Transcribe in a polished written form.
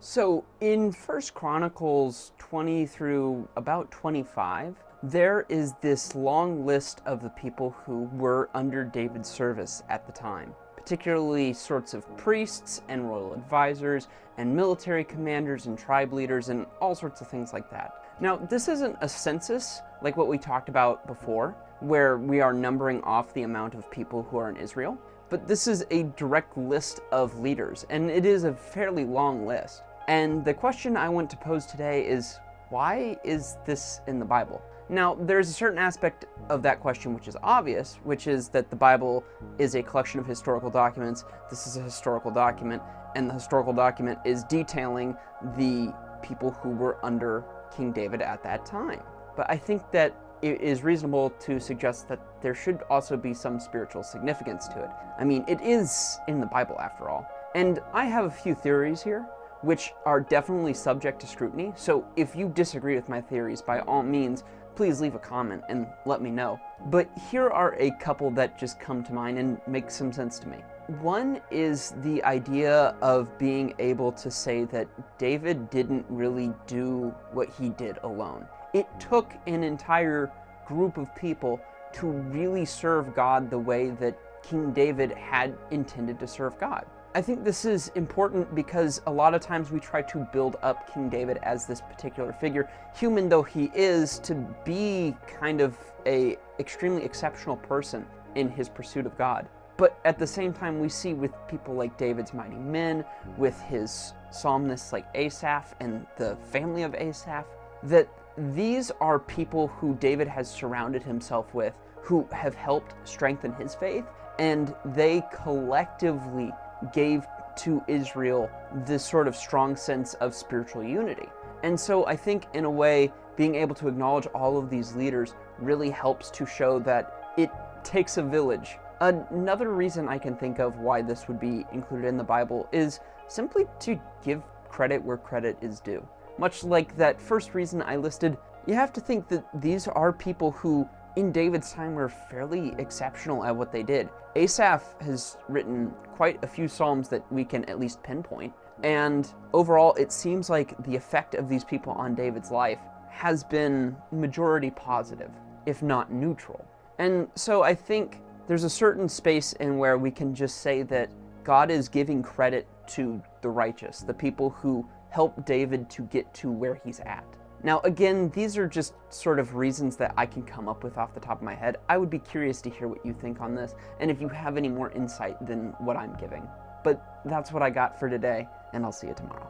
So in First Chronicles 20 through about 25, there is this long list of the people who were under David's service at the time, particularly sorts of priests and royal advisors and military commanders and tribe leaders and all sorts of things like that. Now, this isn't a census like what we talked about before, where we are numbering off the amount of people who are in Israel, but this is a direct list of leaders, and it is a fairly long list. And the question I want to pose today is, why is this in the Bible? Now, there's a certain aspect of that question which is obvious, which is that the Bible is a collection of historical documents. This is a historical document, and the historical document is detailing the people who were under King David at that time. But I think that it is reasonable to suggest that there should also be some spiritual significance to it. I mean, it is in the Bible after all. And I have a few theories here, which are definitely subject to scrutiny. So if you disagree with my theories, by all means, please leave a comment and let me know. But here are a couple that just come to mind and make some sense to me. One is the idea of being able to say that David didn't really do what he did alone. It took an entire group of people to really serve God the way that King David had intended to serve God. I think this is important because a lot of times we try to build up King David as this particular figure, human though he is, to be kind of a extremely exceptional person in his pursuit of God. But at the same time, we see with people like David's mighty men, with his psalmists like Asaph and the family of Asaph, that these are people who David has surrounded himself with, who have helped strengthen his faith, and they collectively gave to Israel this sort of strong sense of spiritual unity. And so I think in a way, being able to acknowledge all of these leaders really helps to show that it takes a village. Another reason I can think of why this would be included in the Bible is simply to give credit where credit is due. Much like that first reason I listed, you have to think that these are people who in David's time were fairly exceptional at what they did. Asaph has written quite a few psalms that we can at least pinpoint, and overall it seems like the effect of these people on David's life has been majority positive, if not neutral. And so I think there's a certain space in where we can just say that God is giving credit to the righteous, the people who helped David to get to where he's at. Now, again, these are just sort of reasons that I can come up with off the top of my head. I would be curious to hear what you think on this, and if you have any more insight than what I'm giving. But that's what I got for today, and I'll see you tomorrow.